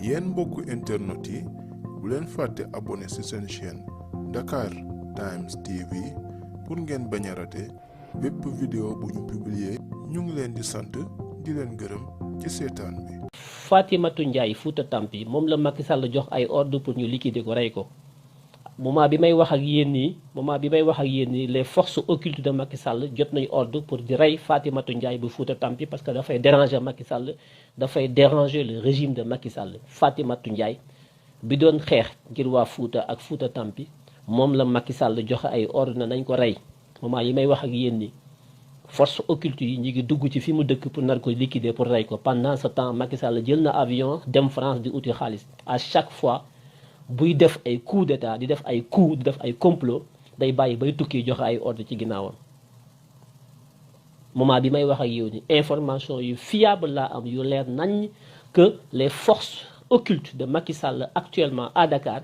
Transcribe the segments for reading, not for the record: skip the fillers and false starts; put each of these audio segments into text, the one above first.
yéen mbokku internet yi bu leen fàtte abonné ci seen chaîne Dakar Times TV pour ngeen bañ a raté bépp vidéo bu ñu publier. ñu ngi leen di sant di leen gërëm ci seetaan bi. Fatimata Ndiaye Fouta Tampi moom la Macky Sall jox ay ordre pour ñu liquider ko rey ko moment bi may wax ak yéen nii les forces occultes de Macky Sall jot nañu ordre pour di rey Fatimata Ndiaye bu Fouta Tampi parce que dafay déranger Macky Sall dafay déranger le régime de Macky Sall. Fatimata Ndiaye bi doon xeex ngir waa Fouta ak Fouta Tampi moom la Macky Sall joxe ay ordre na nañ ko rey moment yi may wax ak yéen nii force occulte yi ñi ngi dugg ci fi mu dëkk pour nar ko liquider pour rey ko. Pendant ce temps Macky Sall jël na avion dem France di uti xaalis. À chaque fois buy def ay coup d'état di def ay coup di def ay complot day bàyyi bay tukki joxe ay ordre ci ginnaawam. Moment bi may wax ak yow ni information yu fiable laa am yu leer nañ que les forces occultes de Macky Sall actuellement à Dakar,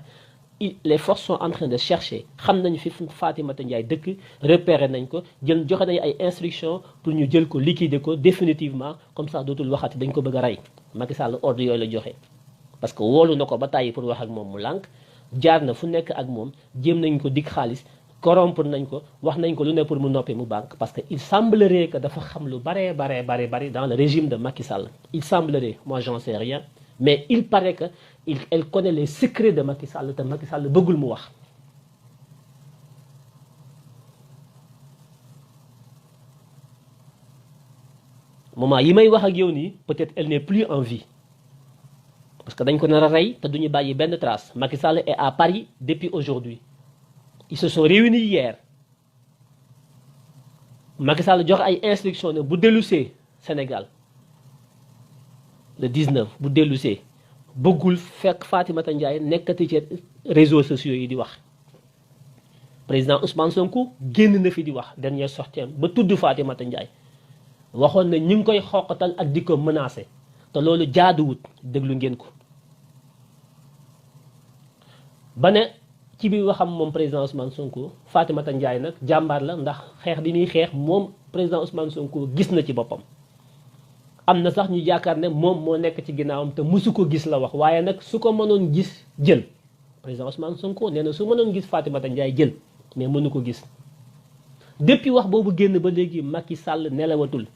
les forces sont en train de chercher xam nañ fi Fatimata Ndiaye dëkk repéré nañ ko jël joxe nañ ay instructions pour ñu jël ko liquider ko définitivement comme ça dootul waxati dañ ko bëgg a rey. Macky Sall ordre yooyu la joxe parce que wóolu na ko ba tàyyi pour wax ak moom mu lànk jaar na fu nekk ak moom jéem nañ ko dig xaalis corrompre nañ ko wax nañ ko lu ne pour mu noppi mu banque parce que il semblerait que dafa xam lu bare dans le régime de Macky Sall. Il semblerait, moi j'en sais rien, mais il paraît que elle connaît les secrets de Macky Sall te Macky Sall bëggul mu wax. Moment yi may wax ak yow nii peut-être elle n'est plus en vie parce que dañ ko nar a rey te duñu bàyyi benn trace. Macky Sall est à Paris depuis aujourd'hui. Ils se sont réunis hier. Macky Sall jox ay instructions ne bu dellusee Sénégal le 19 bu dellusee bëggul fekk Fatimata Ndiaye nekkati ci réseaux sociaux yi di wax. Président Ousmane Sonko génn na fi di wax dernière sortie ba tudd Fatimata Ndiaye waxoon na ñu ngi koy xoqatal ak di ko menacer te loolu jaaduwut déglu ngeen ko. ba ne ci biir waxam moom président Ousmane Sonko Fatimata Ndiaye nag jàmbaar la ndax xeex bi muy xeex moom président Ousmane Sonko gis na ci boppam. am na sax ñu yaakaar ne moom moo nekk ci ginnaawam te mësu ko gis la wax waaye nag su ko mënoon gis jël président Ousmane Sonko nee na su mënoon gis Fatimata Ndiaye jël mais mënu ko gis. depuis wax boobu génn ba léegi Macky Sall nelawatul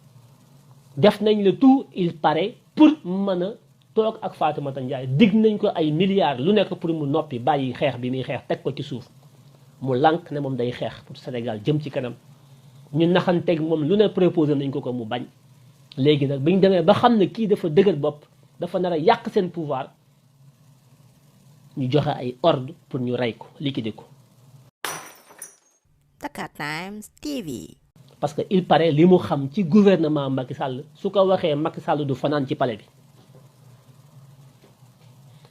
def nañ le tout il paraît pour mën a toog ak Fatimata Ndiaye dig nañ ko ay milliards lu nekk pour mu noppi bàyyi xeex bi muy xeex teg ko ci suuf mu lànk ne moom day xeex pour Sénégal jëm ci kanam ñu naxanteeg moom lu ne proposé nañ ko mu bañ. léegi nag bi ñu demee ba xam ne kii dafa dëgër bopp dafa nar a yàq seen pouvoir ñu joxe ay ordre pour ñu rey ko liquider ko. Dakar Times TV. parce que il paraît li mu xam ci gouvernement Macky Sall su ko waxee Macky Sall du fanaan ci palais bi.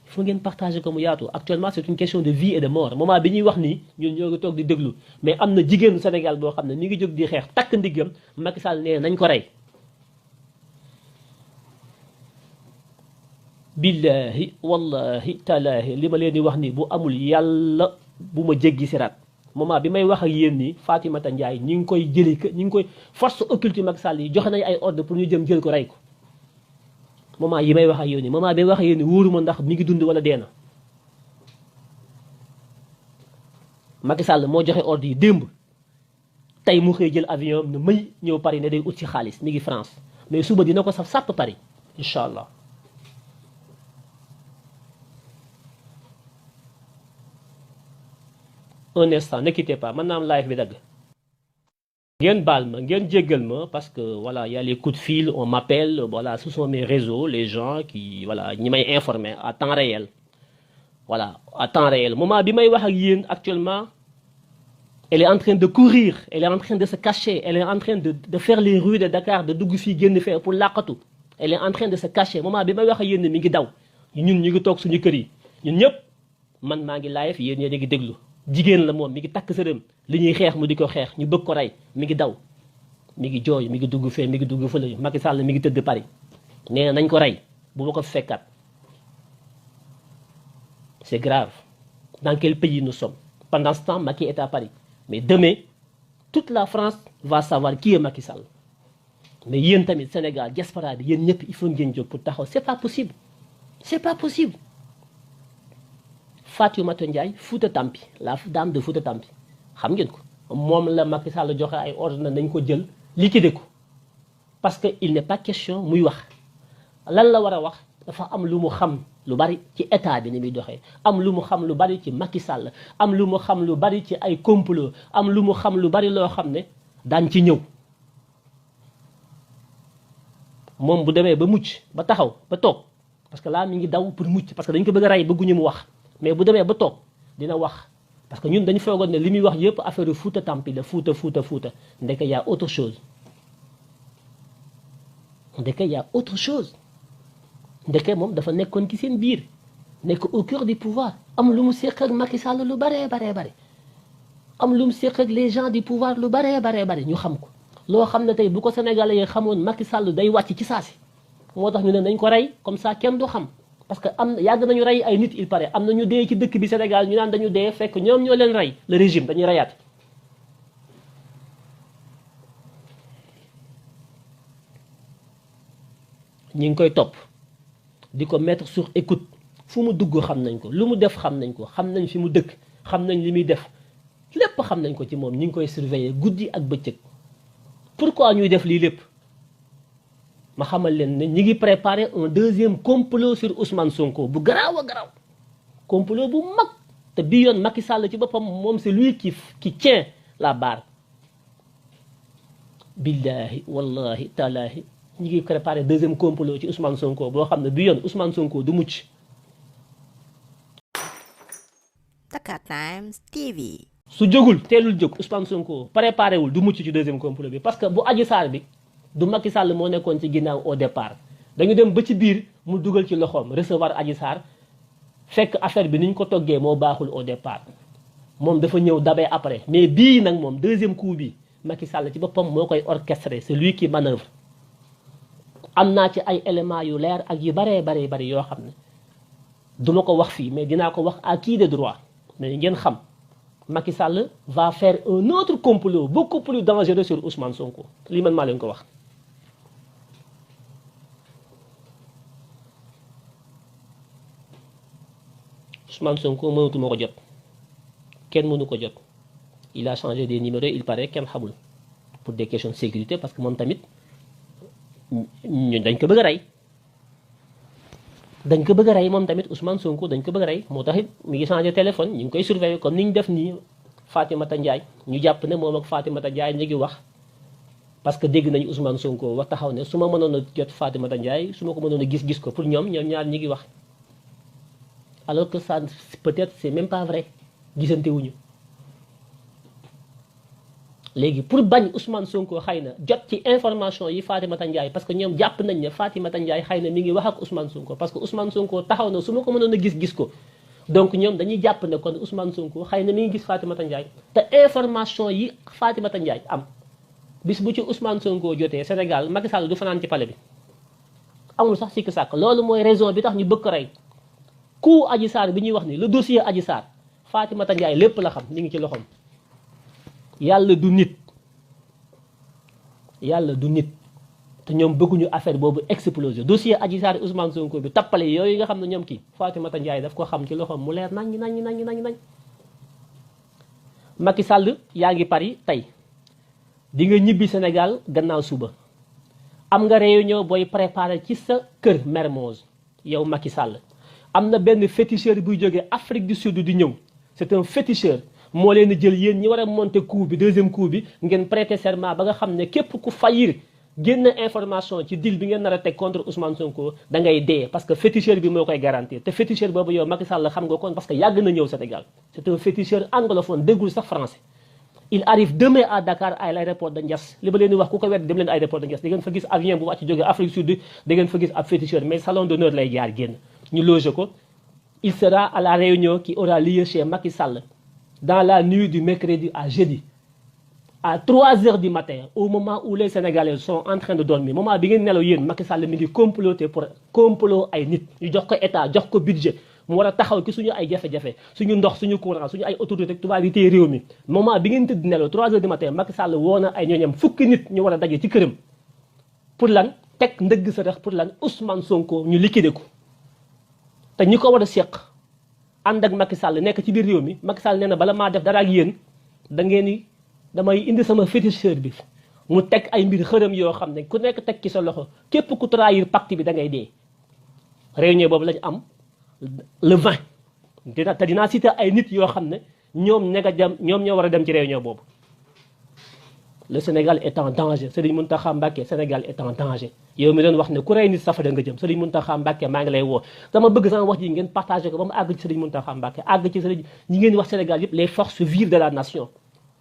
il faut ngeen partager ko mu yaatu actuellement c'est une question de vie et de mort moment bi ñuy wax nii ñun ñoo ngi toog di déglu mais am na jigéenu Sénégal boo xam ne mi ngi jóg di xeex takk ndiggam Macky Sall nee nañ ko rey. billahi wallahi talaahi li ma leen di wax nii bu amul yàlla bu ma jéggi siraat moment bi may wax ak yéen nii Fatimata Ndiaye ñi ngi koy jëli ñi ngi koy force occulte Macky Sall yi joxe nañ ay ordre pour ñu jëm jël ko rey ko. moment yi may wax ak yéen nii moment bi may wax ak yéen nii wóoruma ndax mi ngi dund wala dee na. Macky Sall moo joxe ordre yi démb tey mu xëy jël avion am ne may ñëw Paris ne day ut ci xaalis mi ngi France mais suba dina ko saf sàpp Paris incha allah. Un instant ne quittez pas maintenant live bi dagg. ngeen baal ma ngeen jéggal ma parce que voilà il y a les coups de fil on m'appelle voilà ce sont mes réseaux les gens qui voilà ñi may informer à temps réel. voilà à temps réel moment bi may wax ak yéen actuellement elle est en train de courir elle est en train de se cacher elle est en train de faire les rues de Dakar de dugg fii génn fee pour làqatu elle est en train de se cacher moment bi may wax ak yéen mi ngi daw ñun ñu ngi toog suñu kër yi ñun ñëpp man maa ngi live yéen ñoo ngi déglu. jigéen la moom mi ngi takk sërëm li ñuy xeex mu di ko xeex ñu bëgg ko rey mi ngi daw mi ngi jooy mi ngi dugg fee mi ngi dugg fële Macky Sall mi ngi tëdd Paris nee na nañ ko rey bu ma ko fekkaat. C'est grave. Dans quel pays nous sommes? Pendant ce temps Macky est à Paris mais demain toute la France va savoir qui est Macky Sall mais yéen tamit Sénégal diaspora bi yéen ñëpp il faut ngeen jóg pour taxaw c'est pas possible c'est pas possible. Fatoumata Ndiaye Fouta Tampi la dame de Fouta Tampi xam ngeen ko moom la Macky Sall joxe ay ordre na nañ ko jël liquider ko parce que il n'est pas question muy wax lan la war a wax dafa am lu mu xam lu bari ci état bi ni muy doxee am lu mu xam lu bari ci Macky Sall am lu mu xam lu bari ci ay complot am lu mu xam lu bari loo xam ne daan ci ñëw moom bu demee ba mucc ba taxaw ba toog parce que là mi ngi daw pour mucc parce que dañ ko bëgg a rey bëgguñu mu wax mais bu demee ba toog dina wax parce que ñun dañu foogoon ne li muy wax yëpp affaire Fouta Tampi la Fouta ndeke y a autre chose ndeke y a autre chose ndeke moom dafa nekkoon ci seen biir nekk au cœur du pouvoir am lu mu seq ak Macky Sall lu bare am lu mu seq ak les gens du pouvoir lu bare ñu xam ko loo xam ne tey bu ko Sénégalais yi xamoon Macky Sall day wàcc ci saasi moo tax ñu ne nañ ko rey comme ça kenn du xam parce que am yàgg nañu rey ay nit il paraît am na ñu dee ci dëkk bi Sénégal ñu naan dañu dee fekk ñoom ñoo leen rey le régime dañuy reyaat ñi ngi koy topp di ko mettre sur écoute fu mu dugg xam nañ ko lu mu def xam nañ ko xam nañ fi mu dëkk xam nañ li muy def lépp xam nañ ko ci moom ñi ngi koy surveiller guddi ak bëccëg pourquoi ñuy def lii lépp ma xamal leen ne ñi ngi préparer un deuxième complot sur Ousmane Sonko bu garaaw a garaaw complot bu mag te bii yoon Macky Sall ci boppam moom c'est lui qui tient la barre billahi wallahi taalahi ñi ngi préparer deuxième complot ci Ousmane Sonko boo xam ne bii yoon Ousmane Sonko du mucc. Dakar Times TV. su jógul teelul jóg Ousmane Sonko préparé wul du mucc ci deuxième complot bi parce que bu Adji Sarr bi du Macky Sall moo nekkoon ci ginnaaw au départ dañu dem ba ci biir mu dugal ci loxoom recevoir Adji Sarr fekk affaire bi ni ñu ko toggee moo baaxul au départ moom dafa ñëw dabee après mais bii nag moom deuxième coup bi Macky Sall ci boppam moo koy orchestré c'est lui qui manœuvre am naa ci ay éléments yu leer ak yu bari yoo xam ne duma ko wax fii mais dinaa ko wax à qui de droit mais ngeen xam Macky Sall va faire un autre complot beaucoup plus dangereux sur Ousmane Sonko lii man maa leen ko wax. Ousmane Sonko mënatuma ko jot kenn mënu ko jot il a changé des numéros il paraît kenn xamul pour des questions de sécurité parce que moom tamit ñun dañ ko bëgg a rey. dañ ko bëgg a rey moom tamit Ousmane Sonko dañ ko bëgg a rey moo tax it mi ngi changé téléphone ñu ngi koy surveiller comme ni ñu def nii Fatimata Ndiaye ñu jàpp ne moom ak Fatimata Ndiaye ñu ngi wax parce que dégg nañu Ousmane Sonko wax taxaw ne su ma mënoon a jot Fatimata Ndiaye su ma ko mënoon a gis ko pour ñoom ñaar ñi ngi wax alors que ça peut-être c'est même pas vrai gisante wuñu léegi pour bañ Ousmane Sonko xëy na jot ci information yi Fatimata Ndiaye parce que ñoom jàpp nañ ne Fatimata Ndiaye xëy na mi ngi wax ak Ousmane Sonko parce que Ousmane Sonko taxaw na su ma ko mënoon a gis ko donc ñoom dañuy jàpp ne kon Ousmane Sonko xëy na mi ngi gis Fatimata Ndiaye te information yi Fatimata Ndiaye am bis bu ci Ousmane Sonko jotee Sénégal Macky Sall du fanaan ci palais bi amul sax sikk sàkk loolu mooy raison bi tax ñu bëgg ko rey ku Adji Sarr bi ñuy wax ni le dossier Adji Sarr Fatimata Ndiaye lépp la xam mi ngi ci loxoom. yàlla du nit te ñoom bëgguñu affaire boobu exploser dossier Adji Sarr Ousmane Sonko bi tappale yooyu nga xam ne ñoom kii Fatimata Ndiaye daf ko xam ci loxoom mu leer nañ Macky Sall yaa ngi Paris tey di nga ñibbi Sénégal gannaaw suba am nga réunion booy préparer ci sa kër Mermoz yow Macky Sall am na benn féticheur buy jógee Afrique du Sud di ñëw c'est un féticheur moo leen di jël yéen ñi war a monter coup bi deuxième coup bi ngeen prêter serment ba nga xam ne képp ku faillir génn information ci deal bi ngeen nar a teg contre Ousmane Sonko da ngay dee parce que féticheur bi moo koy garantir te féticheur boobu yow Macky Sall xam nga kon parce que yàgg na ñëw Sénégal c'est un féticheur anglophone déggul sax français il arrive demain à Dakar à l'aéroport de Ndiass li ma leen di wax ku ko wet dem leen aéroport de Ndiass da ngeen fa gis avion bu wàcc jógee Afrique Sud da ngeen fa gis ab féticheur mais salon d'honneur lay jaar génn ñu loger ko il sera à la réunion qui aura lieu chez Macky Sall dans la nuit du mercredi à jeudi à 3h du matin au moment où les Sénégalais sont en train de dormir moment bi ngeen nelaw yéen Macky Sall mi ngi comploter pour complot ay nit ñu jox ko état jox ko budget mu war a taxaw ci suñu ay jafe-jafe suñu ndox suñu courant suñu ay autorité tubaab yi téye réew mi moment bi ngeen tëdd nelaw 3h du matin Macky Sall woo na ay ñooñam fukki nit ñu war a daje ci këram pour lan teg ndëgg sa rex pour lan Ousmane Sonko ñu liquider ko te ñi ko war a seq ànd ak Macky Sall nekk ci biir réew mi Macky Sall nee na bala maa def dara ak yéen da ngeen ni damay indi sama féticheur bi mu teg ay mbir xërëm yoo xam ne ku nekk teg ci sa loxo képp ku trahir pacte bi da ngay dee. réunion boobu lañu am le 20 te dinaa citer ay nit yoo xam ne ñoom ñoo war a dem ci réunion boobu. Le Sénégal est en danger Serigne Mountakha Mbacké Sénégal est en danger yow mi doon wax ne ku rey nit safara nga jëm Serigne Mountakha Mbacké maa ngi lay woo dama bëgg sama wax ji ngeen partagé ko ba mu àgg ci Serigne Mountakha Mbacké àgg ci Serigne ñi ngeen di wax Sénégal yëpp les forces vives de la nation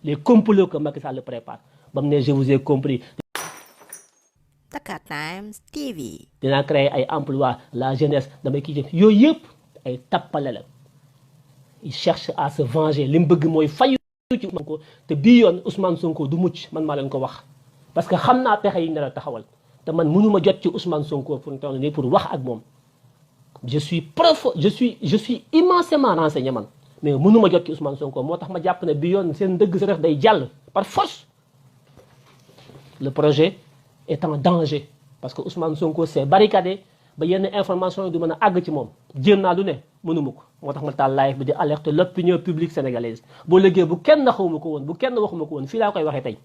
les complots que Macky Sall prépare ba mu ne je vous ai compris. Dakar Times TV. dinaa créer ay emploi la jeunesse damay kii jëf yooyu yëpp ay tappale la il cherche à se venger li mu bëgg mooy fayu ci Sonko te bii yoon Ousmane Sonko du mucc man maa leen ko wax parce que xam naa pexe yi ne la taxawal te man mënuma jot ci Ousmane Sonko pour toll nii pour wax ak moom je suis immensément renseigné man mais mënuma jot ci Ousmane Sonko moo tax ma jàpp ne bii yoon seen dëgg sa rex day jàll par force. Le projet est en danger parce que Ousmane Sonko s'est barricadé ba yenn information yi du mën a àgg ci moom jéem naa lu ne mënuma ko moo tax ma taal live bi di alerter l'opinion publique sénégalaise boo léegi bu kenn xawuma ko woon bu kenn waxuma ko woon fii laa koy waxee tey.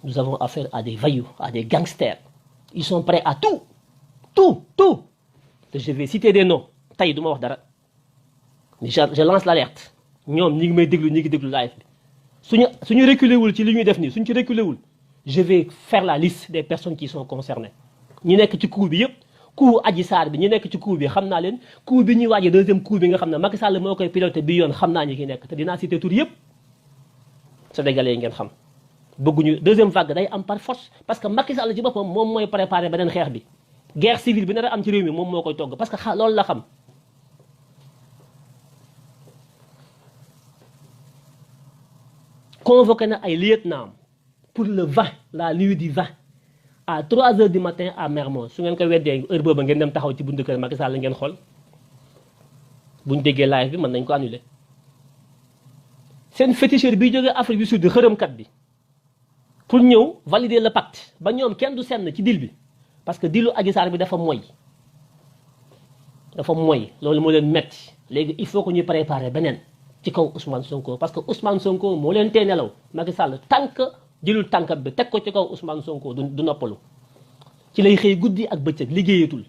Nous avons affaire à des voyous, à des gangsters. Ils sont prêts à tout. Je vais citer des noms tey du ma wax dara mais je lance l'alerte ñoom ñi ngi may déglu ñi ngi déglu live bi suñu reculé wul ci li ñuy def nii suñu ci reculé wul je vais faire la liste des personnes qui sont concernées ñi nekk ci coup bi yëpp coup Adji Sarr bi ñi nekk ci coup bi xam naa leen coup bi ñuy waajee deuxième coup bi nga xam ne Macky Sall moo koy piloté bi yoon xam naa ñi ki nekk te dinaa citer tur yëpp sénégalais yi ngeen xam bëgguñu deuxième vague day am par force parce que Macky Sall ci boppam moom mooy préparé beneen xeex bi guerre civile bi nar a am ci réew mi moom moo koy togg parce que loolu la xam. Convoqué na ay lieutenant pour le 20 la nuit du 20 à 3 heures du matin à Mermoz su ngeen ko weddee heure boobu ngeen dem taxaw ci buntu kër Macky Sall ngeen xool buñ déggee live bi mën nañ ko annuler. seen féticheur bi jógee Afrique du Sud xërëmkat bi pour ñëw valider le pacte ba ñoom kenn du senn ci deal bi parce que dealu Adji Sarr bi dafa moy loolu moo leen metti léegi il faut que ñu préparer beneen ci kaw Ousmane Sonko parce que Ousmane Sonko moo leen tee nelaw Macky Sall tànk jëlul tànkam bi teg ko ci kaw Ousmane Sonko du noppalu ci lay xëy guddi ak bëccëg liggéeyatul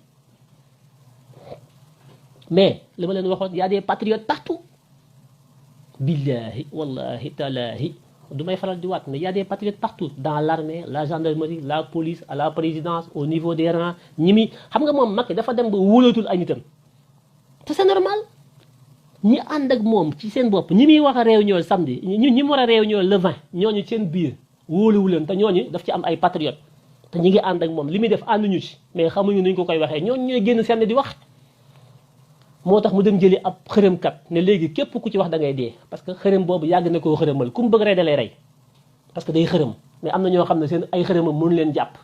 mais li ma leen waxoon y a des patriotes partout billahi wallahi talahi du may faral di waat mais y a des patriotes partout dans l'armée la gendarmerie la police à la présidence au niveau des rangs ñi mi xam nga moom Macky dafa dem ba wóolatul ay nitam te c'est normal ñi ànd ak moom ci seen bopp ñi muy wax a réunion samedi ñi mu war a réunion le 20 ñooñu seen biir wóoluwu leen te ñooñu daf ci am ay patriotes te ñi ngi ànd ak moom li muy def ànduñu ci mais xamuñu nuñ ko koy waxee ñooñu ñooy génn seen di wax moo tax mu dem jëli ab xërëmkat ne léegi képp ku ci wax da ngay dee parce que xërëm boobu yàgg na koo xërëmal ku mu bëgg rey da lay rey parce que day xërëm mais am na ñoo xam ne seen ay xërëmam mënu leen jàpp.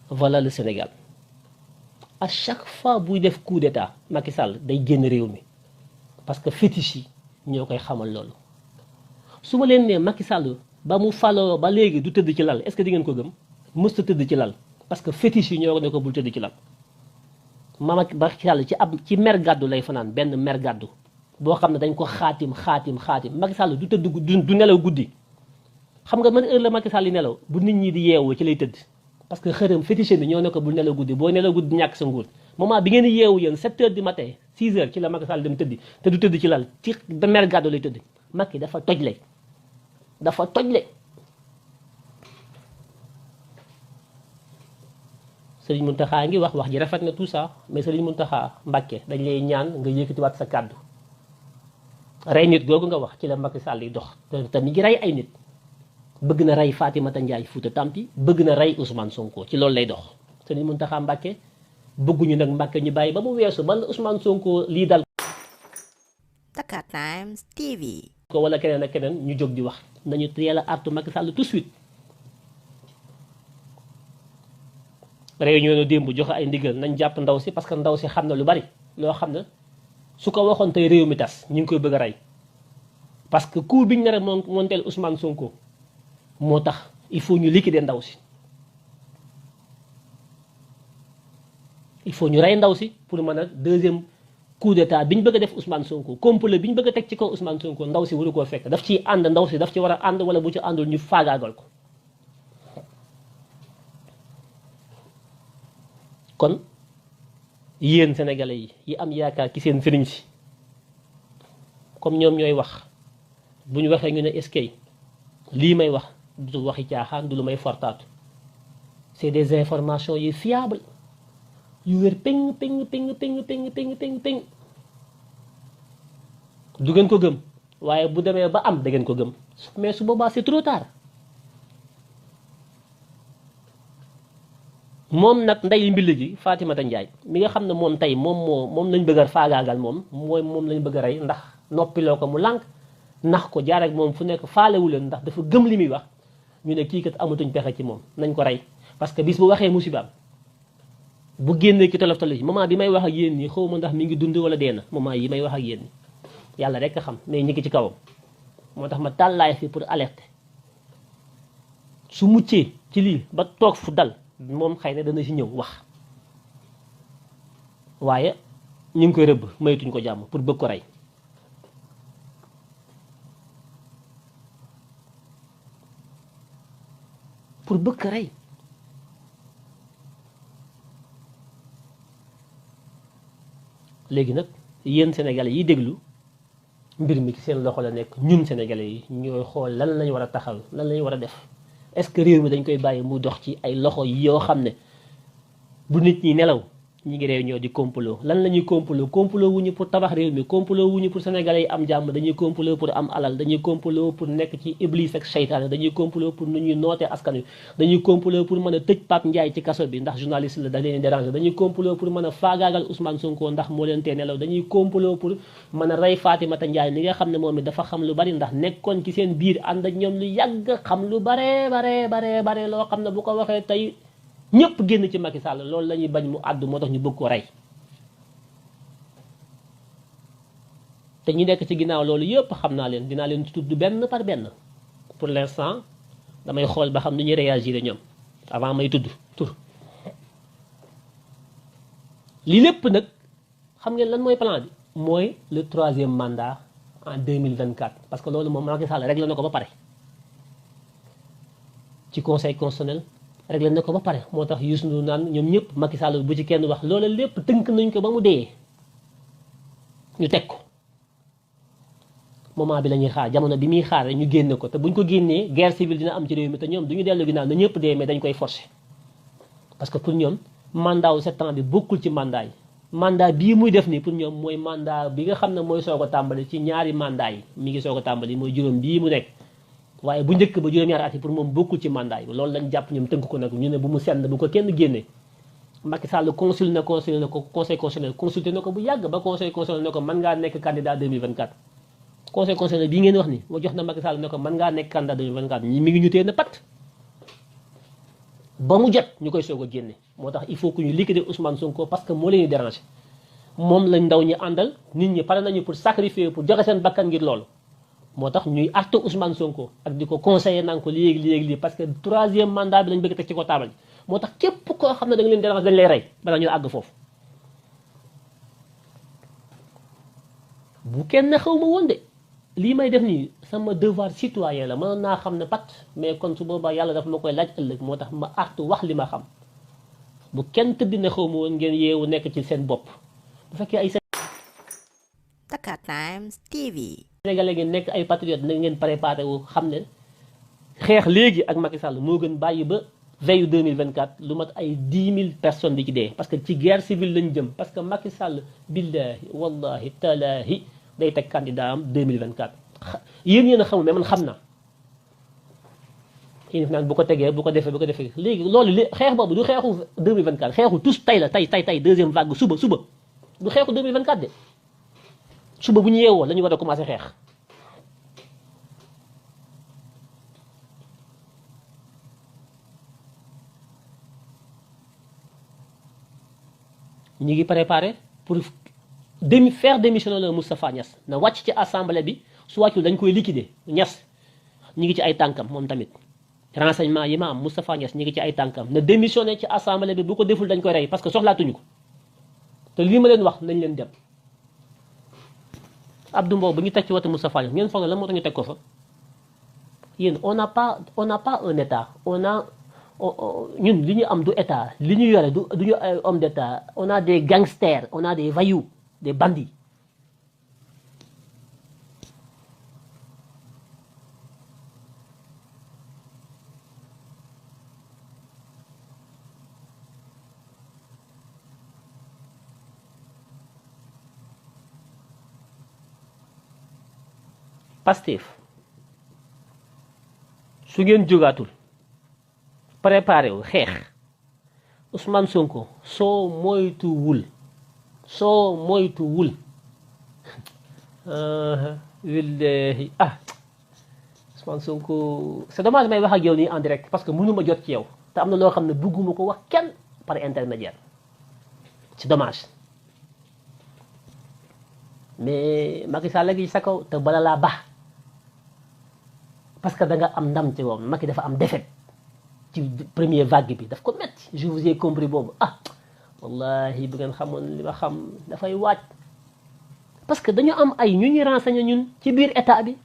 Voilà le Sénégal à chaque fois buy def coup d'état Macky Sall day génn réew mi parce que fétiche yi ñoo koy xamal loolu su ma leen nee Macky Sall ba mu faloo ba léegi du tëdd ci lal est-ce que di ngeen ko gëm mësta tëdd ci lal parce que fétiche yi ñoo ne ko bul tëdd ci lal Macky Sall ci mer gàddu lay fanaan benn mer gàddu boo xam ne dañ ko xaatim Macky Sall du tëdd du nelaw guddi xam nga man heure la Macky Sall yi nelaw bu nit ñi di yeewoo ci lay tëdd parce que xërëm fétiche bi ñoo ne ko bul nelaw guddi boo nelaw guddi ñàkk sa nguur moment bi ngeen di yeewu yéen 7 heures du matin 6 heures ci la Macky Sall dem tëddi te du tëdd ci lal ci mer gàddu lay tëdd Macky dafa tojle Serigne Mountakha ngi wax ji rafet na tout ça mais Serigne Mountakha Mbacké dañ lay ñaan nga yëkkatiwaat sa kàddu rey nit googu nga wax ci la Macky Sall yi dox te mi ngi rey ay nit bëgg na rey Fatimata Ndiaye Fouta Tampi bëgg na rey Ousmane Sonko ci loolu lay dox Serigne Mountakha Mbacké bëgguñu nag Mbacké ñu bàyyi ba mu weesu ba Ousmane Sonko lii dal Dakar Times TV. ko wala keneen ak keneen ñu jóg di wax nañu teel a artu Macky Sall tout de suite réunion na démb joxe ay ndigal nañ jàpp ndaw si parce que ndaw si xam na lu bari loo xam ne su ko waxoon tey réew mi tas ñu ngi koy bëgg a rey parce que coup biñ nar a monteel Ousmane Sonko moo tax il faut ñu liquider ndaw si il faut ñu rey ndaw si pour mën a deuxième coup d'état bi ñu bëgg a def Ousmane Sonko complot bi ñu bëgg a teg ci kaw Ousmane Sonko ndaw si waru koo fekk daf ciy ànd ndaw si daf ci war a ànd wala bu ci àndul ñu faagaagal ko kon yéen sénégalais yi am yaakaar ci seen sëriñ si comme ñoom ñooy wax bu ñu waxee ñu ne eskay lii may wax du waxi caaxaan du lu may fortaatu c'est des informations yu fiable yu wér peng peng peng peng peng peng peng peng du ngeen ko gëm waaye bu demee ba am da ngeen ko gëm mais su boobaa c'est trop tard moom nag nday mbill ji Fatimata Ndiaye mi nga xam ne moom tey moom lañ bëgg a faagaagal moom lañ bëgg a rey ndax noppiloo ko mu lànk nax ko jaar ak moom fu nekk faalewu leen ndax dafa gëm li muy wax ñu ne kii kat amatuñ pexe ci moom nañ ko rey parce que bis bu waxee musibaam bu génnee ci tolof tolof yi moment bi may wax ak yéen ñi xaw ma ndax mi ngi dund wala dee na moment yi may wax ak yéen ñi yàlla rek a xam mais ñi ngi ci kawam moo tax ma tàllaay fi pour alerter su muccee ci lii ba toog fu dal moom xëy na dana ci ñëw wax waaye ñu ngi koy rëbb maytuñ ko jàmm pour bëgg ko rey pour bëgg ko rey léegi nag yéen sénégalais yi déglu mbir mi ci seen loxo la nekk ñun sénégalais yi ñooy xool lan lañu war a taxaw lan lañu war a def est-ce que réew mi dañ koy bàyyi mu dox ci ay loxo yoo xam ne bu nit ñi nelaw ñi ngi réunion di complot lan la ñuy complot wuñu pour tabax réew mi complot wuñu pour sénégalais yi am jàmm dañuy complot pour am alal dañuy complot pour nekk ci iblis ak seytaane dañuy complot pour nu ñuy nootee askan wi dañuy complot pour mën a tëj Pape Ndiaye ci kaso bi ndax journaliste la da leen déranger dañuy complot pour mën a faagaagal Ousmane Sonko ndax moo leen tee nelaw dañuy complot pour mën a rey Fatimata Ndiaye mi nga xam ne moom it dafa xam lu bari ndax nekkoon ci seen biir ànd ak ñoom lu yàgg xam lu bare loo xam ne bu ko waxee tey ñëpp génn ci Macky Sall loolu la ñuy bañ mu àddu moo tax ñu bëgg ko rey te ñi nekk ci ginnaaw loolu yëpp xam naa leen dinaa leen tudd benn par benn pour l'instant damay xool ba xam ni ñuy réagir ñoom avant may tudd tur li lépp nag xam ngeen lan mooy plan bi mooy le 3e mandat en 2024 parce que loolu moom Macky Sall réglé na ko ba pare ci conseil constitutionnel réglé na ko ba pare moo tax Youssou Ndour naan ñoom ñëpp Macky Sall bu ci kenn wax loola lépp tënk nañ ko ba mu dee ñu teg ko moment bi la ñuy xaar jamono bi muy xaar ñu génne ko te buñ ko génnee guerre civile dina am ci réew mi te ñoom duñu dellu ginnaaw na ñëpp dee mais dañ koy forcer parce que pour ñoom mandat wu 7 ans bi bokkul ci mandat yi mandat bii muy def nii pour ñoom mooy mandat bi nga xam ne mooy soog a tàmbali ci ñaari mandat yi mi ngi soog a tàmbali mooy juróom bii mu nekk waaye bu njëkk ba juróom-ñaari at yi pour moom bokkul ci mandat yi loolu lañ jàpp ñoom tënk ko nag ñu ne bu mu senn bu ko kenn génnee Macky Sall consulté na ko conseil constitutionnel consulté na ko bu yàgg ba conseil constitutionnel ne ko mën ngaa nekk candidat 2024 conseil constitutionnel bii ngeen wax ni moo jox na Macky Sall ne ko mën ngaa nekk candidat 2024 ñi mi ngi ñu téye na pat ba mu jot ñu koy soog a génne moo tax il faut que ñu liquider Ousmane Sonko parce que moo leen di déranger moom lañ ndaw ñi àndal nit ñi pare nañu pour sacrifier pour joxe seen bakkan ngir loolu moo tax ñuy artu Ousmane Sonko ak di ko conseiller naan ko léegi parce que 3e mandat bi lañ bëgg teg ci ko taabal moo tax képp koo xam ne da nga leen déranger dañ lay rey bala ñu àgg foofu bu kenn xaw ma woon de lii may def nii sama devoir citoyen la mënoon naa xam ne pat mais kon su boobaa yàlla dafa ma koy laaj ëllëg moo tax ma artu wax li ma xam bu kenn tëdd ne xaw ma woon ngeen yeewu nekk ci seen bopp bu fekkee ay Dakar Times TV. Sénégalais ngeen nekk ay patriotes na ngeen préparé wu xam ne xeex léegi ak Macky Sall moo gën bàyyi ba veille 2024 lu mat ay 10 000 personnes di ci dee parce que ci guerre civile lañ jëm parce que Macky Sall billahi wallahi talaahi day teg candidat am 2024 yéen a xamul mais man xam naa yéen naan bu ko tegee bu ko defee léegi loolu xeex boobu du xeexu 2024 xeexu tous tey la tey deuxième vague suba du xeexu 2024 de suba bu ñu yeewoo la ñu war a commencé xeex ñi ngi préparé pour faire démissionner le Moustapha Niass na wàcc ci assemblée bi su wàccul dañ koy liquider Niass ñi ngi ci ay tànkam moom tamit renseignement yi ma am Moustapha Niass ñi ngi ci ay tànkam na démissionné ci assemblée bi bu ko deful dañ koy rey parce que soxlaatuñu ko te lii ma leen wax nañ leen dem Abdou Mbow ba ñu teg ci wetu Moustapha Niass ngeen foog ne lan moo tax ñu teg ko fa yéen on n'a pas un état ñun li ñu am du état li ñu yore du ñu ay homme d'état on a des gangsters on a des voyous des bandits Pastef su ngeen jógaatul préparé wu xeex Ousmane Sonko soo moytuwul willahi Ousmane Sonko c'est dommage may wax ak yow nii en direct parce que mënuma jot ci yow te am na loo xam ne bëgguma ko wax kenn par intermédiaire c'est dommage mais Macky Sall gi sa kaw te bala laa baax parce que da nga am ndam ci woon Macky dafa am défaite ci première vague bi daf ko metti je vous ai compris boobu wallahi bu ngeen xamoon li ma xam dafay waaj parce que dañu am ay ñu ñuy renseigner ñun ci biir état bi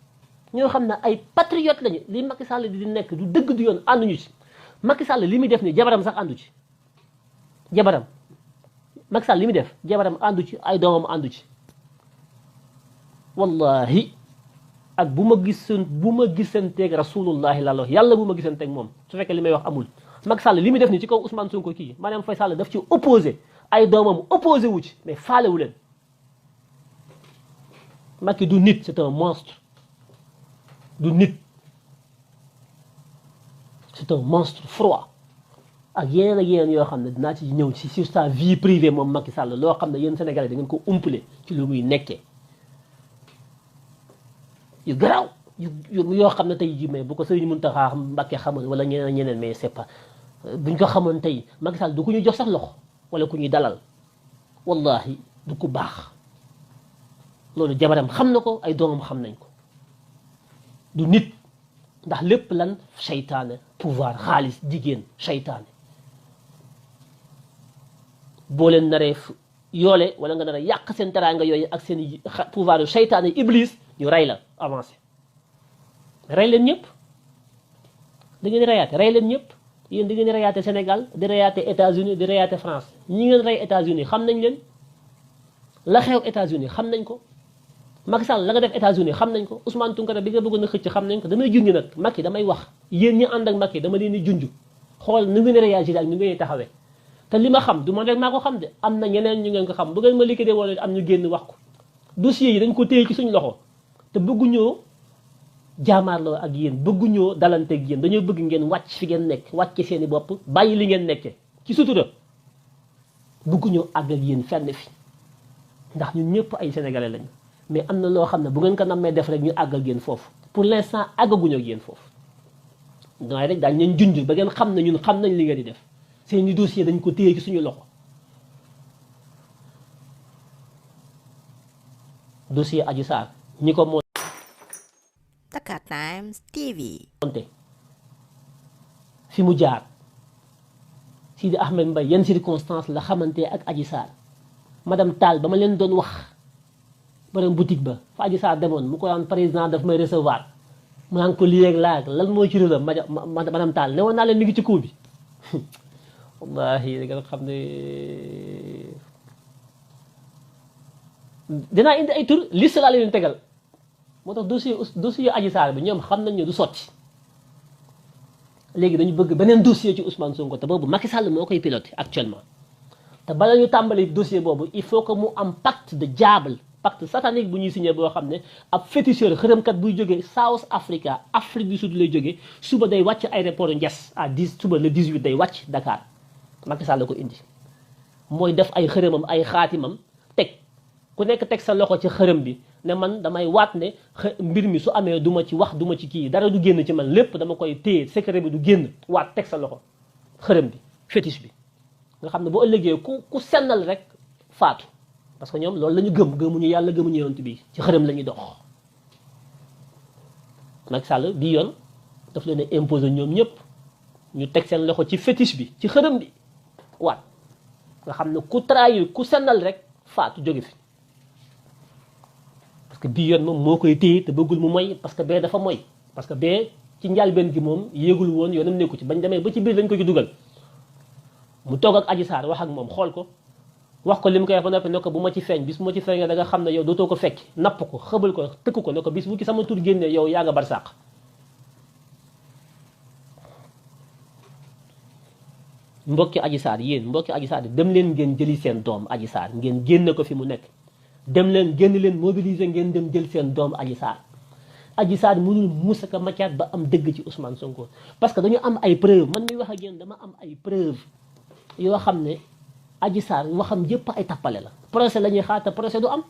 ñoo xam ne ay patriote lañu li Macky Sall di nekk du dëgg du yoon ànduñu ci Macky Sall li muy def ni jabaram sax àndu ci jabaram Macky Sall li muy def jabaram àndu ci ay doomam àndu ci wallahi ak bu ma gisanteeg rasulullahi la yàlla bu ma gisanteeg moom su fekkee li may wax amul Macky Sall li muy def ni ci kaw Ousmane Sonko kii Marième Faye Sall daf ci opposé ay doomam opposé wu ci mais faalewu leen Macky du nit c'est un monstre du nit c'est un monstre froid ak yeneen yoo xam ne dinaa ci ñëw ci sur sa vie privée moom Macky Sall loo xam ne yéen Sénégalais da ngeen ko umpale ci lu muy nekkee yu garaaw yoo xam ne tey jii mais bu ko Serigne Mountakha Mbacké xamoon wala ñeneen mais c'est pas buñ ko xamoon tey Macky Sall du ku ñuy jox sax loxo wala ku ñuy dalal wallahi du ku baax loolu jabaram xam na ko ay doomam xam nañ ko du nit ndax lépp lan seytaane pouvoir xaalis jigéen seytaane boo leen naree yoole wala nga nar a yàq seen teraanga yooyu ak seen pouvoir yu seytaane iblis ñu rey la avancé rey leen ñëpp da ngeen reyaate rey leen ñëpp yéen da ngeen reyaate Sénégal di reyaate États-Unis di reyaate France ñi ngeen rey États-Unis xam nañ leen la xew États-Unis xam nañ ko Macky Sall la nga def États-Unis xam nañ ko Ousmane Tounkara bi nga bëggoon a xëcc xam nañ ko damay junj nag Macky damay wax yéen ñi ànd ak Macky dama leen di junj xool nu ngeen réagir ak nu ngeen taxawee te li ma xam du man rek maa ko xam de am na ñeneen ñu ngeen ko xam bu ngeen ma liquider wala am ñu génn wax ko dossiers yi dañ ko téye ci suñu loxo te bëgguñoo jaamaarloo ak yéen bëgguñoo dalante ak yéen dañoo bëgg ngeen wàcc fi ngeen nekk wàcce seeni bopp bàyyi li ngeen nekkee ci sutura bëgguñoo àgg ak yéen fenn fi ndax ñun ñëpp ay sénégalais lañu mais am na loo xam ne bu ngeen ko nammee def rek ñu àgg ak yéen foofu pour l'instant àggaguñu ak yéen foofu waaye rek daañu leen junj ba ngeen xam ne ñun xam nañ li ngeen di def seeni dossier dañ ko téye ci suñu loxo dossier Adji Sarr ñi ko Dakar Times TV. fi mu jaar Sidi Ahmed Mbaye yan circonstance la xamante ak Adji Sarr madame Tall ba ma leen doon wax borom boutique ba fa Adji Sarr demoon mu ko daan président daf may recevoir mu naan ko lii ak laag lan moo ci rëla madame Tall ne woon naa leen mi ngi ci coup bi wallahi da nga xam ne dinaa indi ay tur liste laa leen tegal moo tax dossier Adji Sarr bi ñoom xam nañ ne du sotti léegi dañu bëgg beneen dossier ci Ousmane Sonko te boobu Macky Sall moo koy piloté actuellement te bala ñu tàmbali dossier boobu il faut que mu am pacte de diable pacte satanique bu ñuy signé boo xam ne ab féticheur xërëmkat buy jógee South Africa Afrique du Sud lay jógee suba day wàcc aéroport Ndiass à 10 suba le 18 day wàcc Dakar Macky Sall la ko indi mooy def ay xërëmam ay xaatimam teg ku nekk teg sa loxo ci xërëm bi ne man damay waat ne mbir mi su amee du ma ci wax du ma ci kii dara du génn ci man lépp dama koy téye secret bi du génn waat teg sa loxo xërëm bi fétiche bi nga xam ne bu ëllëgee ku sennal rek faatu parce que ñoom loolu la ñu gëmuñu yàlla gëmuñu yonent bi ci xërëm la ñuy dox. Macky Sall bii yoon daf leen a imposer ñoom ñëpp ñu teg seen loxo ci fétiche bi ci xërëm bi waat nga xam ne ku trahir ku sennal rek faatu jóge fi parce que bii yoon moom moo koy téye te bëggul mu moy parce que bee dafa moy parce que bee ci njàlbeen gi moom yéegul woon yoonam nekku ci bañ demee ba ci biir lañ ko ci dugal mu toog ak Adji Sarr wax ak moom xool ko wax ko li mu koy wax ba noppi ne ko bu ma ci feeñ bis bu ma ci feeñee da nga xam ne yow dootoo ko fekk napp ko xëbal ko tëkk ko ne ko bis bu ki sama tur génnee yow yaa nga barsàq mbokki Adji Sarr yéen mbokki Adji Sarr dem leen ngeen jëli seen doom Adji Sarr ngeen génne ko fi mu nekk dem leen génn leen mobiliser ngeen dem jël seen doom Adji Sarr Adji Sarr mënul musaka macaat ba am dëgg ci Ousmane Sonko parce que dañu am ay preuve man mi wax ak yéen dama am ay preuve yoo xam ne Adji Sarr waxam yëpp ay tappale la procès la ñuy xaar te procès du am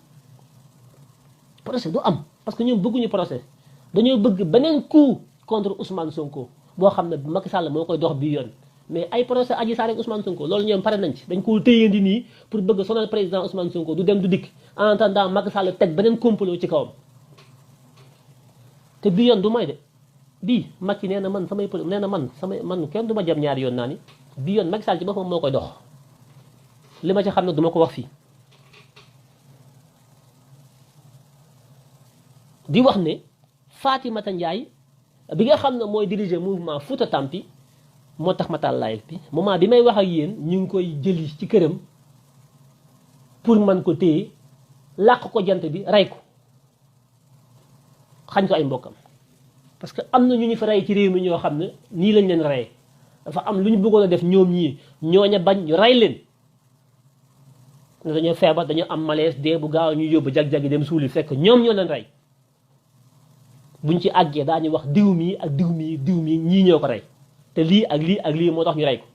parce que ñoom bëgguñu procès dañoo bëgg beneen coup contre Ousmane Sonko boo xam ne Macky Sall moo koy dox bii yoon mais ay procès Adji Sarr ak Ousmane Sonko loolu ñoom pare nañ ci dañ ko téyendi nii pour bëgg sonal président Ousmane Sonko du dem du dikk en attendant Macky Sall teg beneen complot ci kawam te bii yoon du may de bii Macky nee na man samay nee na man kenn du ma jam ñaari yoon naa ni bii yoon Macky Sall ci boppam moo koy dox li ma ci xam ne duma ko wax fii di wax ne Fatimata Ndiaye bi nga xam ne mooy diriger mouvement Fouta Tampi moo tax ma taal live bi moment bi may wax ak yéen ñu ngi koy jëli ci këram pour man ko téye làq ko jant bi rey ko xañ ko ay mbokkam parce que am na ñu ñu fa rey ci réew mi ñoo xam ne nii lañ leen reyee dafa am lu ñu bëggoon a def ñoom ñii ñooña bañ ñu rey leen ne dañoo feebar dañoo am malaise dee bu gaaw ñu yóbbu jag-jag yi dem suuli fekk ñoom ñoo leen rey buñ ci àggee daañu wax diw mii ak diw mii ñii ñoo ko rey te lii ak lii ak lii moo tax ñu rey ko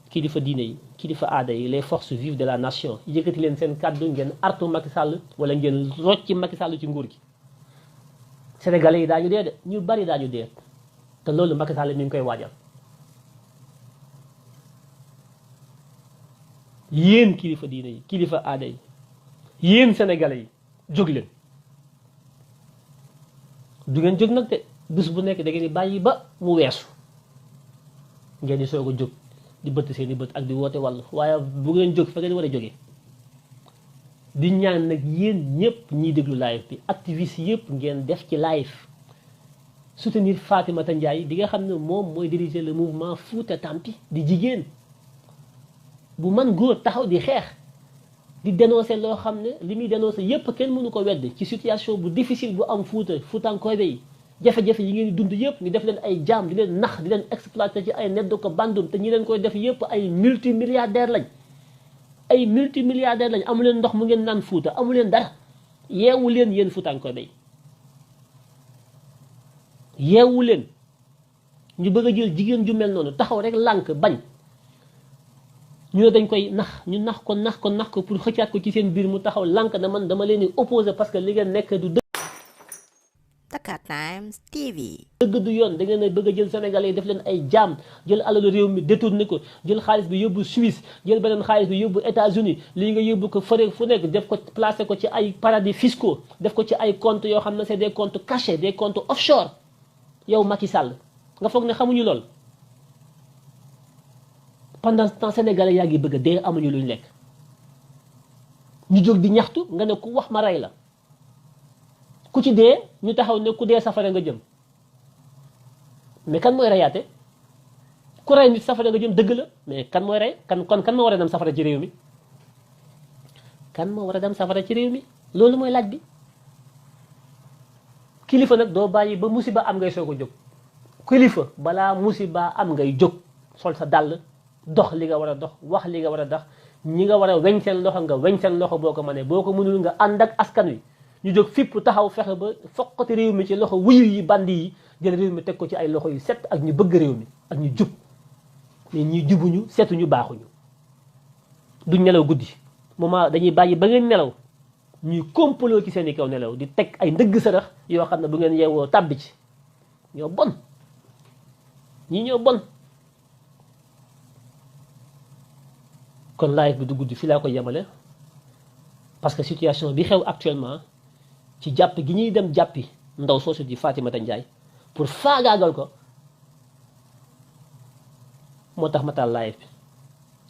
kilifa diine yi kilifa aada yi les forces vives de la nation yëkkati leen seen kàddu ngeen artu Macky Sall wala ngeen rocci Macky Sall ci nguur gi sénégalais yi daañu dee de ñu bari daañu dee te loolu Macky Sall mi ngi koy waajal yéen kilifa diine yi kilifa aada yi yéen sénégalais yi jóg leen du ngeen jóg nag te bis bu nekk da ngeen di bàyyi ba mu weesu ngeen di soog a jóg di bëtt seeni bët ak di woote wàll waaye bu ngeen jóg fa ngeen war a jógee di ñaan nag yéen ñëpp ñiy déglu live bi activiste yëpp ngeen def ci live soutenir Fatimata Ndiaye bi nga xam ne moom mooy diriger le mouvement Fouta Tampi di jigéen bu man góor taxaw di xeex di dénoncer loo xam ne li muy dénoncer yëpp kenn mënu ko wedd ci situation bu difficile bu am Fuutankoobe yi jafe-jafe yi ngeen di dund yëpp ñu def leen ay jaam di leen nax di leen exploiter ci ay neddo ko bandum te ñi leen koy def yëpp ay multimilliardaires lañ amu leen ndox mu ngeen naan Fuuta amu leen dara yeewu leen yéen Fuutankoobe yi yeewu leen ñu bëgg a jël jigéen ju mel noonu taxaw rek lànk bañ ñu ne dañ koy ñu nax ko pour xëccaat ko ci seen biir mu taxaw lànk na man dama leen di opposé parce que li ngeen nekk du Dakar Times TV. dëgg du yoon da ngeen a bëgg a jël Sénégalais yi def leen ay jaam jël alalu réew mi détourné ko jël xaalis bi yóbbu Suisse jël beneen xaalis bi yóbbu États-Unis lii nga yóbbu ko fëre fu nekk def ko placé ko ci ay paradis fiscaux def ko ci ay comptes yoo xam ne c'est des comptes cachés des comptes offshore yow Macky Sall nga foog ne xamuñu lool pendant ce temps Sénégalais yaa ngi bëgg a dee amuñu luñ lekk ñu jóg di ñaxtu nga ne ku wax ma rey la ku ci dee ñu taxaw ne ku dee safara nga jëm mais kan mooy reyaate ku rey nit safara nga jëm dëgg la mais kan mooy rey kan moo war a dem safara ci réew mi kan moo war a dem safara ci réew mi loolu mooy laaj bi kilifa nag doo bàyyi ba musiba am ngay soog a jóg kilifa balaa musiba am ngay jóg sol sa dàll dox li nga war a dox wax li nga war a dox ñi nga war a weñ seen loxo nga weñ seen loxo boo ko mënee boo ko mënul nga ànd ak askan wi ñu jóg fipp taxaw fexe ba foqati réew mi ci loxo wuyu yi bandi yi jël réew mi teg ko ci ay loxo yu set ak ñu bëgg réew mi ak ñu jub mais ñi jubuñu setuñu baaxuñu duñ nelaw guddi moment dañuy bàyyi ba ngeen nelaw ñuy complot ci seen i kaw nelaw di teg ay ndëgg sërëx yoo xam ne bu ngeen yeewoo tàbbi ci ñoo bon ñii ñoo bon kon live bi du gudd fii laa ko yemale parce que situation bi xew actuellement ci jàpp gi ñuy dem jàppi ndaw soosu di Fatimata Ndiaye pour faagaagal ko moo tax ma taal live bi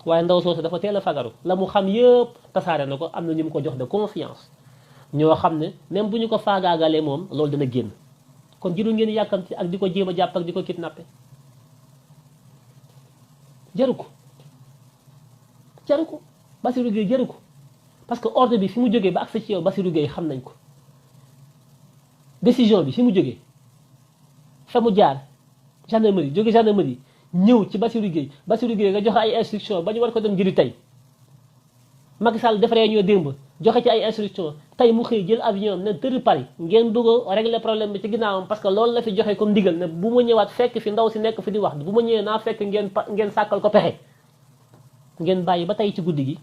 waaye ndaw soosu dafa teel a fagaru la mu xam yëpp tasaare na ko am na ñu mu ko jox de confiance ñoo xam ne même bu ñu ko faagaagalee moom loolu dana génn kon jëru ngeen yàkkamti ak di ko jéem a jàpp ak di ko kidnappé jaru ko Bassirou Gueye jaru ko parce que ordre bi fi mu jógee ba agsi ci yow Bassirou Gueye xam nañ ko décision bi fi mu jógee fa mu jaar gendarmerie jóge gendarmerie ñëw ci Bassirou Gueye nga joxe ay instruction ba ñu war ko dem jëli tey Macky Sall def réunion démb joxe ci ay instruction tey mu xëy jël avion ne tëri Paris ngeen bëgg a régler problème bi ci ginnaawam parce que loolu la fi joxe comme ndigal ne bu ma ñëwaat fekk fi ndaw si nekk fi di wax bu ma ñëwee naa fekk ngeen sàkkal ko pexe ngeen bàyyi ba tey ci guddi gi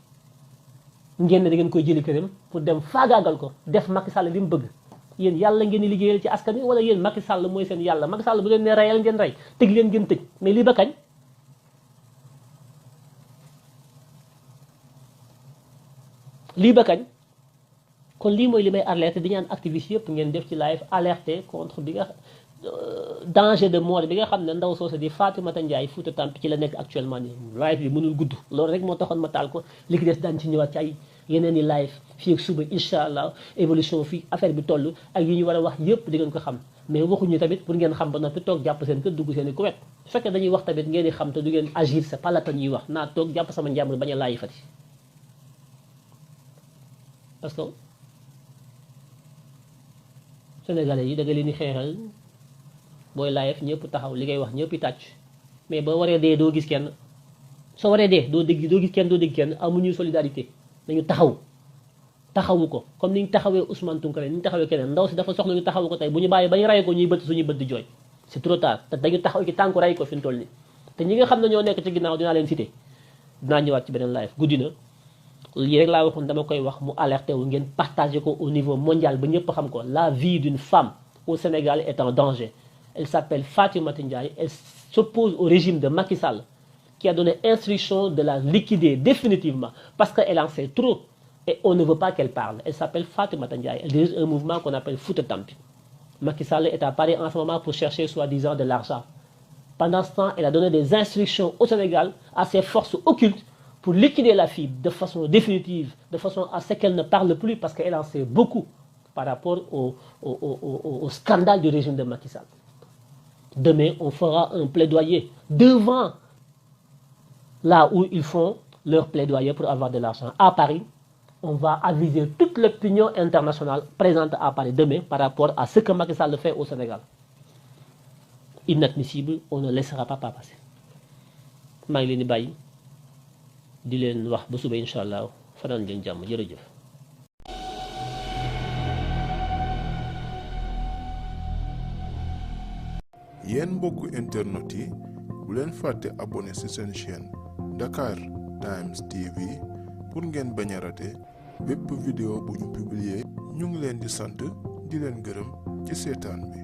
ngeen ne da ngeen koy jëli këram pour dem faagaagal ko def Macky Sall li mu bëgg yéen yàlla ngeen di liggéeyal ci askan wi wala yéen Macky Sall mooy seen yàlla Macky Sall bu leen ne reyal ngeen rey tëj leen ngeen tëj mais lii ba kañ kon lii mooy li may alerté di ñaan activiste yëpp ngeen def ci live alerté contre bi nga danger de mort bi nga xam ne ndaw soosu di Fatimata Ndiaye Fouta Tampi ci la nekk actuellement nii live bi mënul gudd loolu rek moo taxoon ma taal ko li ki des daan ci ñëwaat ci ay yeneen i live fii ak suba incha allah évolution fii affaire bi toll ak yi ñu war a wax yëpp di ngeen ko xam mais waxuñu tamit pour ngeen xam ba noppi toog jàpp seen kër dugg seen i kuwet su fekkee dañuy wax tamit ngeen di xam te du ngeen agir c'est pas la peine ñuy wax naa toog jàpp sama njàmbur bañ a laayi fati parce que sénégalais yi da nga leen di xeexal booy live ñëpp taxaw li ngay wax ñëpp i tàcc mais boo waree dee doo gis kenn soo waree dee doo gis kenn amuñu solidarité nañu taxawu ko comme ni ñu taxawee Ousmane Tounkara ni ñu taxawee keneen ndaw si dafa soxla ñu taxawu ko tey bu ñu bàyyi ba ñu rey ko ñuy bët suñuy bët di jooy c'est trop tard te dañu taxaw ci tànku rey ko fi mu toll nii te ñi nga xam ne ñoo nekk ci ginnaaw dinaa leen cité dinaa ñëwaat ci beneen live guddi na lii rek laa waxoon dama koy wax mu alerté wu ngeen partagé ko au niveau mondial ba ñëpp xam ko la vie d'une femme au Sénégal est en danger. Elle s'appelle Fatimata Ndiaye, elle s'oppose au régime de Macky Sall qui a donné instruction de la liquider définitivement parce qu'elle en sait trop et on ne veut pas qu'elle parle. Elle s'appelle Fatimata Ndiaye, elle dirige un mouvement qu'on appelle Fouta Tampi. Macky Sall est à Paris en ce moment pour chercher soi-disant de l'argent. Pendant ce temps, elle a donné des instructions au Sénégal à ses forces occultes pour liquider la fille de façon définitive, de façon à ce qu'elle ne parle plus parce qu'elle en sait beaucoup par rapport au scandale du régime de Macky Sall. Demain, on fera un plaidoyer devant là où ils font leur plaidoyer pour avoir de l'argent. À Paris, on va aviser toute l'opinion internationale présente à Paris demain par rapport à ce que Macky Sall fait au Sénégal. Inadmissible, on ne laissera pas passer. maa ngi leen di bàyyi di leen wax ba suba incha allah fanaan leen jàmm jërëjëf. yéen mbokku internet yi bu leen fàtte abonné ci seen chaîne Dakar Times TV pour ngeen bañ a raté bépp vidéo bu ñu publier ñu ngi leen di sant di leen gërëm ci seetaan bi.